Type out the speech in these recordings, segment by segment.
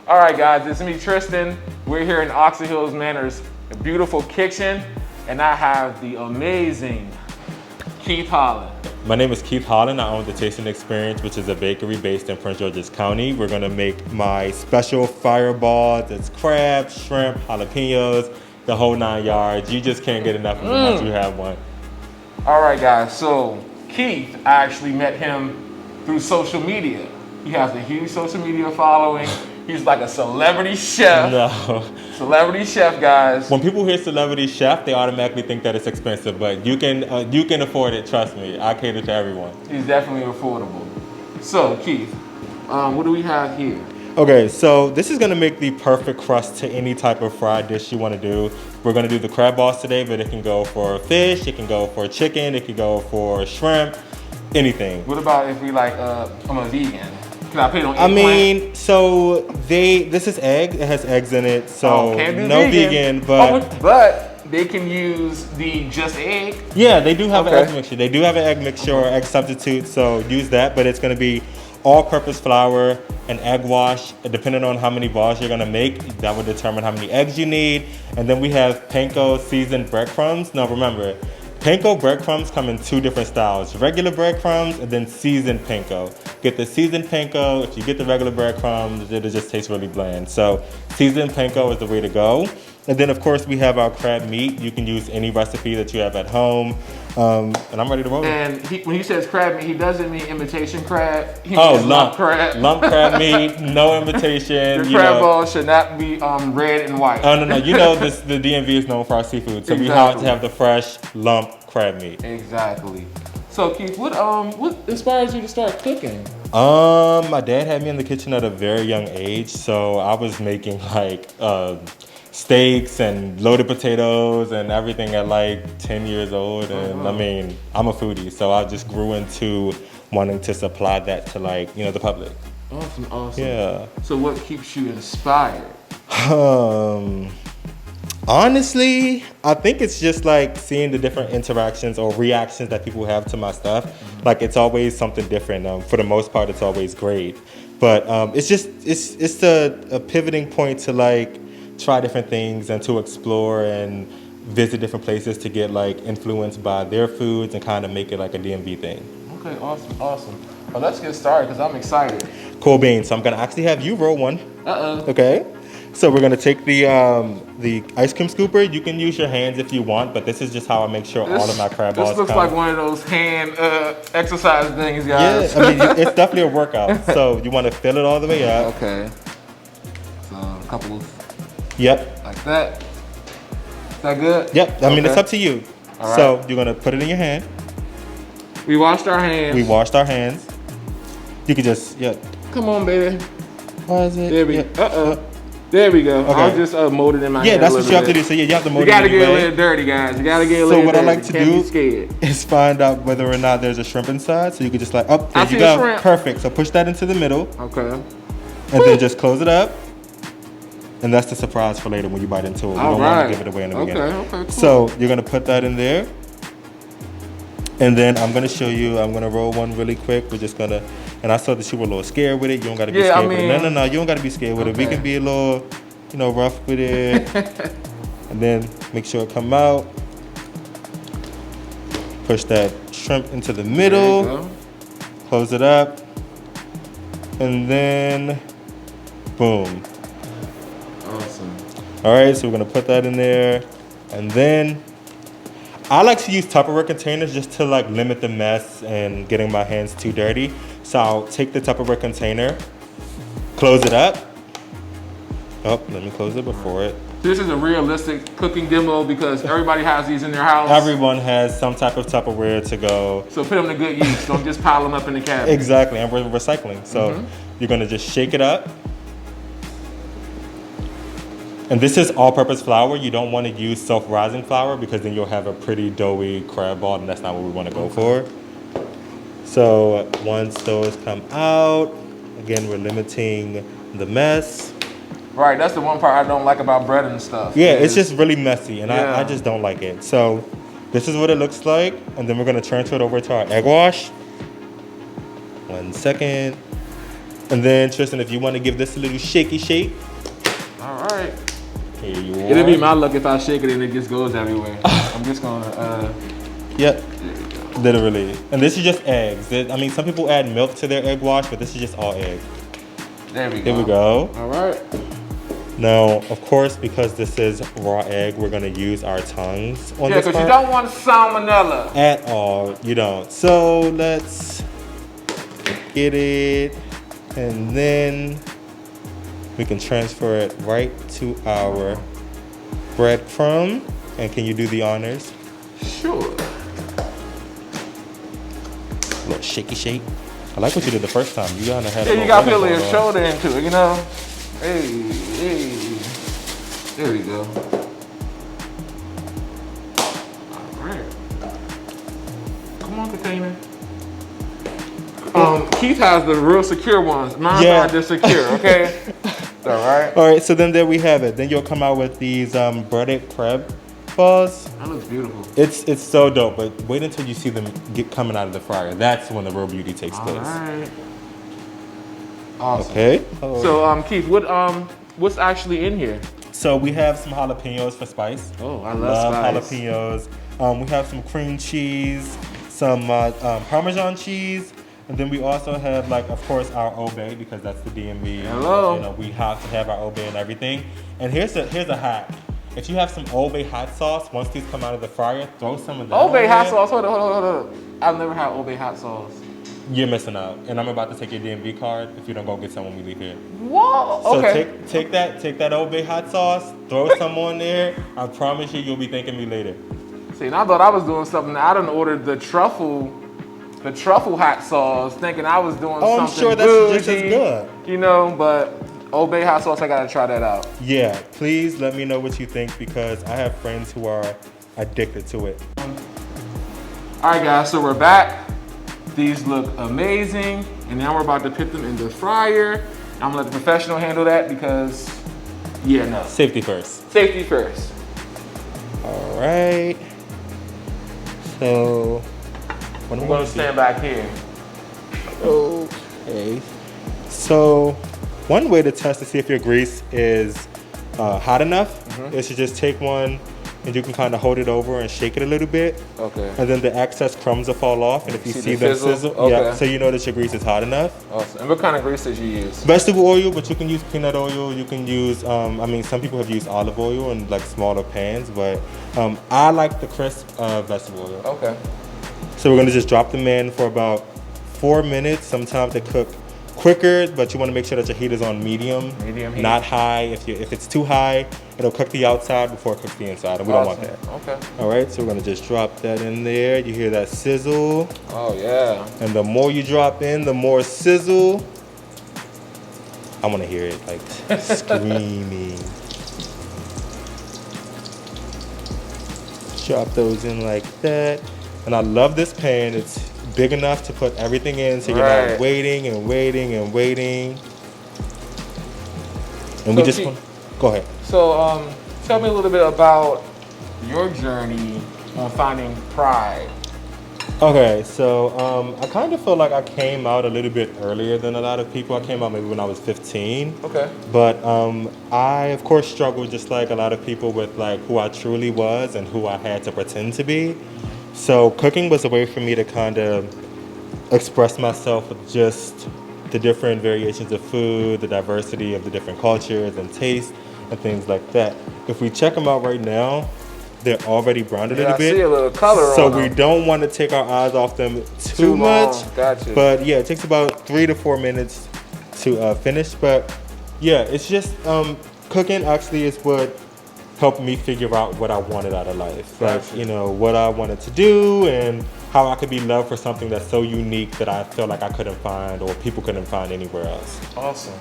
All right, guys, it's me, Tristan. We're here in Oxford Hills Manor's beautiful kitchen, and I have the amazing Keith Holland. My name is Keith Holland. I own The Tasting Experience, which is a bakery based in Prince George's County. We're gonna make my special fireballs. It's crab, shrimp, jalapenos, the whole 9 yards. You just can't get enough of it once you have one. All right, guys, so Keith, I actually met him through social media. He has a huge social media following. He's like a celebrity chef. No. Celebrity chef, guys. When people hear celebrity chef, they automatically think that it's expensive, but you can afford it, trust me. I cater to everyone. He's definitely affordable. So, Keith, what do we have here? Okay, so this is gonna make the perfect crust to any type of fried dish you wanna do. We're gonna do the crab balls today, but it can go for fish, it can go for chicken, it can go for shrimp, anything. What about if we I'm a vegan. Can I put it on I mean, so this is egg. It has eggs in it, so no vegan, but they can use the just egg. Yeah, they do have an egg mixture. They do have an egg mixture or egg substitute, so use that. But it's gonna be all-purpose flour and egg wash. Depending on how many balls you're gonna make, that will determine how many eggs you need. And then we have panko seasoned breadcrumbs. Now remember, panko breadcrumbs come in 2 different styles: regular breadcrumbs and then seasoned panko. Get the seasoned panko. If you get the regular breadcrumbs, it'll just taste really bland. So seasoned panko is the way to go. And then of course we have our crab meat. You can use any recipe that you have at home. And I'm ready to roll. And when he says crab meat, he doesn't mean imitation crab. He means lump crab. Lump crab meat, no imitation. Your crab balls should not be red and white. Oh, no. You know the DMV is known for our seafood. So we have to have the fresh lump crab meat. Exactly. So Keith, what inspires you to start cooking? My dad had me in the kitchen at a very young age, so I was making like steaks and loaded potatoes and everything at like 10 years old. And I mean, I'm a foodie, so I just grew into wanting to supply that to the public. Awesome. Yeah. So what keeps you inspired? Honestly, I think it's just like seeing the different interactions or reactions that people have to my stuff. Like it's always something different. For the most part, it's always great. But it's a pivoting point to like try different things and to explore and visit different places to get like influenced by their foods and kind of make it like a DMV thing. Okay, awesome. Well, let's get started because I'm excited. Cool beans. So I'm gonna actually have you roll one. Okay. So we're gonna take the ice cream scooper. You can use your hands if you want, but this is just how I make sure all of my crab balls This looks like one of those hand exercise things, guys. Yeah, I mean, it's definitely a workout. So you want to fill it all the way up. Okay. So a couple of... Yep. Like that. Is that good? Yep. I mean, it's up to you. All right. So you're gonna put it in your hand. We washed our hands. You can just, Come on, baby. Why is it? There we go. There we go. Okay. I'll just mold it in my hand. Yeah, that's what you have to do. So you have to mold it. You gotta get a little dirty, guys. You gotta get a little dirty. So what I like to do is find out whether or not there's a shrimp inside. So you can just there you go. Shrimp. Perfect. So push that into the middle. Okay. And then just close it up. And that's the surprise for later when you bite into it. We don't want to give it away in the beginning. Okay, cool. So you're gonna put that in there. And then I'm gonna show you, I'm gonna roll one really quick. We're just gonna, and I saw that you were a little scared with it. You don't gotta be scared with it. No, you don't gotta be scared with it. We can be a little, rough with it. And then make sure it come out. Push that shrimp into the middle. Close it up. And then, boom. Awesome. All right, so we're gonna put that in there. And then, I like to use Tupperware containers just to limit the mess and getting my hands too dirty. So I'll take the Tupperware container, close it up. Oh, let me close it before it. This is a realistic cooking demo because everybody has these in their house. Everyone has some type of Tupperware to go. So put them to good use. Don't just pile them up in the cabinet. Exactly, and we're recycling. So you're gonna just shake it up. And this is all-purpose flour. You don't want to use self-rising flour because then you'll have a pretty doughy crab ball, and that's not what we want to go for. So once those come out, again, we're limiting the mess. Right, that's the one part I don't like about bread and stuff. Yeah, it's just really messy, and I just don't like it. So this is what it looks like, and then we're going to transfer it over to our egg wash. 1 second. And then Tristan, if you want to give this a little shaky shake. All right. Here you are. It'll be my luck if I shake it and it just goes everywhere. I'm just gonna. Yep. Literally. And this is just eggs. I mean, some people add milk to their egg wash, but this is just all egg. There we go. Here we go. All right. Now, of course, because this is raw egg, we're gonna use our tongues on Yeah, this because you part. don't want salmonella. At all, you don't. So let's get it, and then we can transfer it right to our breadcrumb. And can you do the honors? Sure. A little shaky shake. I like what you did the first time. You gotta have. Yeah, you gotta feel your shoulder into it, you know? Hey, hey. There we go. All right. Come on, container. Keith has the real secure ones. Mine's not just secure, okay? All right. All right, so then there we have it. Then you'll come out with these breaded crab balls. That looks beautiful. It's so dope, but wait until you see them coming out of the fryer. That's when the real beauty takes place. All right. Awesome. Okay. So, Keith, what's actually in here? So we have some jalapenos for spice. Oh, I love spice. Jalapenos. We have some cream cheese, some Parmesan cheese, and then we also have, like, of course, our Obey, because that's the DMV. Hello. You know, we have to have our Obey and everything. And here's a hack. If you have some Obey hot sauce, once these come out of the fryer, throw some of that. Obey hot sauce. Hold on. I've never had Obey hot sauce. You're missing out. And I'm about to take your DMV card if you don't go get some when we leave here. Whoa. So Okay. take that Obey hot sauce, throw some on there. I promise you'll be thanking me later. See, and I thought I was doing something. I done ordered the truffle hot sauce, thinking I was doing something I'm sure that's bougie, just as good. You know, but Obey hot sauce, I gotta try that out. Yeah, please let me know what you think, because I have friends who are addicted to it. All right, guys, so we're back. These look amazing, and now we're about to put them in the fryer. I'm gonna let the professional handle that because, yeah, no. Safety first. Safety first. All right. So, what I'm gonna stand back here. Okay. So, one way to test to see if your grease is hot enough is to just take one and you can kind of hold it over and shake it a little bit. Okay. And then the excess crumbs will fall off. And if you see the them fizzle? sizzle, Okay. yeah, so you know that your grease is hot enough. Awesome. And what kind of grease did you use? Vegetable oil, but you can use peanut oil. You can use, I mean, some people have used olive oil in like smaller pans, but I like the crisp vegetable oil. Okay. So we're gonna just drop them in for about 4 minutes. Sometimes they cook quicker, but you wanna make sure that your heat is on medium. Medium heat. Not high. If it's too high, it'll cook the outside before it cooks the inside, and we don't want that. Okay. All right, so we're gonna just drop that in there. You hear that sizzle? Oh, yeah. And the more you drop in, the more sizzle. I wanna hear it like screaming. Drop those in like that. And I love this pan. It's big enough to put everything in, so you're not waiting and waiting and waiting. And we just want, go ahead. So, tell me a little bit about your journey on finding pride. Okay, so I kind of feel like I came out a little bit earlier than a lot of people. I came out maybe when I was 15. Okay. But I, of course, struggled just like a lot of people with like who I truly was and who I had to pretend to be. So cooking was a way for me to kind of express myself with just the different variations of food, the diversity of the different cultures and tastes and things like that. If we check them out right now, they're already browned a little bit. I see a little color so on them. we don't want to take our eyes off them too much. Gotcha. But yeah, it takes about 3 to 4 minutes to finish. But yeah, it's just cooking actually is what helped me figure out what I wanted out of life. Like, you know, what I wanted to do and how I could be loved for something that's so unique that I feel like I couldn't find or people couldn't find anywhere else. Awesome.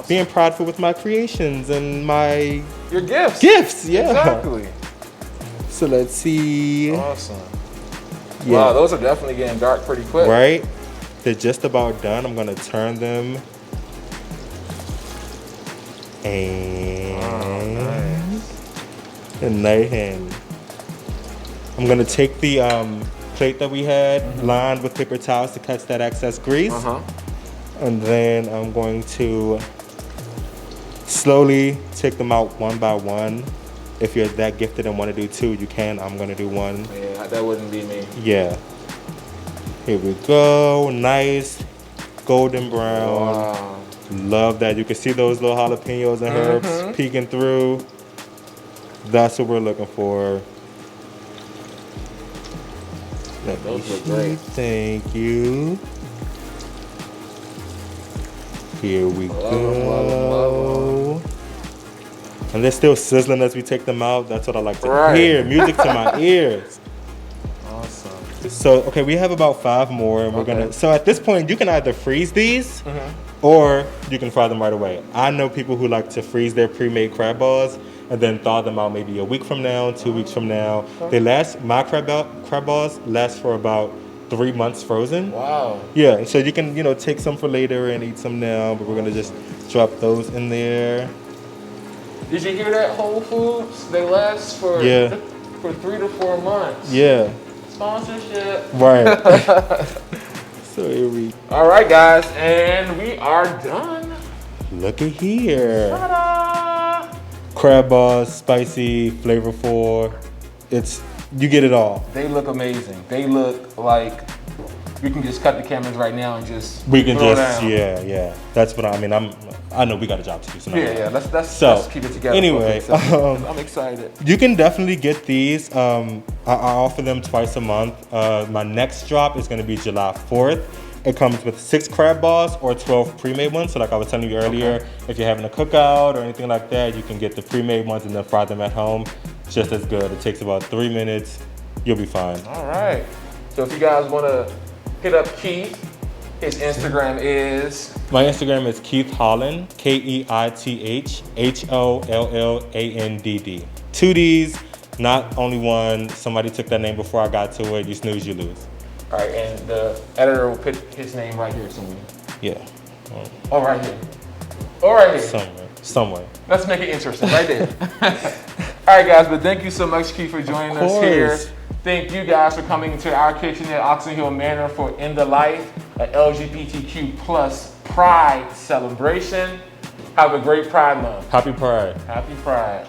Being prideful with my creations and my your gifts. Yeah. Exactly. So let's see. Awesome. Yeah. Wow, those are definitely getting dark pretty quick. Right? They're just about done. I'm gonna turn them. And nice hand. I'm gonna take the plate that we had lined with paper towels to catch that excess grease. And then I'm going to slowly take them out one by one. If you're that gifted and want to do two, you can. I'm going to do one. Yeah, that wouldn't be me. Yeah. Here we go. Nice golden brown. Wow. Love that. You can see those little jalapenos and herbs peeking through. That's what we're looking for. Those look great. Thank you. Here we Love go. And they're still sizzling as we take them out. That's what I like to Right. hear. Music to my ears. Awesome. So, okay, we have about 5 more. And we're Okay. so at this point, you can either freeze these or you can fry them right away. I know people who like to freeze their pre-made crab balls and then thaw them out maybe a week from now, 2 weeks from now. They last, my crab balls last for about 3 months frozen. Wow. Yeah, so you can, take some for later and eat some now, but we're gonna just drop those in there. Did you hear that, Whole Foods? They last for 3 to 4 months. Yeah, Sponsorship. right. So here we All right, guys, and we are done. look at here. Ta-da! Crab balls, spicy, flavorful. You get it all. They look amazing. They look like we can just cut the cameras right now and just We can throw just down. That's what I know we got a job to do. So Yeah. Let's So, keep it together. anyway, for a quick second. I'm excited. You can definitely get these. I offer them twice a month. My next drop is going to be July 4th. It comes with 6 crab balls or 12 pre-made ones. So like I was telling you earlier, if you're having a cookout or anything like that, you can get the pre-made ones and then fry them at home. It's just as good. It takes about 3 minutes. You'll be fine. All right. So if you guys want to hit up Keith, his Instagram is. My Instagram is Keith Holland, KeithHollandd. 2 D's, not only one. Somebody took that name before I got to it. You snooze, you lose. All right, and the editor will put his name right here somewhere. Yeah. Oh, right here. Oh, right here. Somewhere. Let's make it interesting, right there. All right, guys, but thank you so much, Keith, for joining us here. Thank you guys for coming into our kitchen at Oxon Hill Manor for In the Life, an LGBTQ plus Pride celebration. Have a great Pride month. Happy Pride. Happy Pride.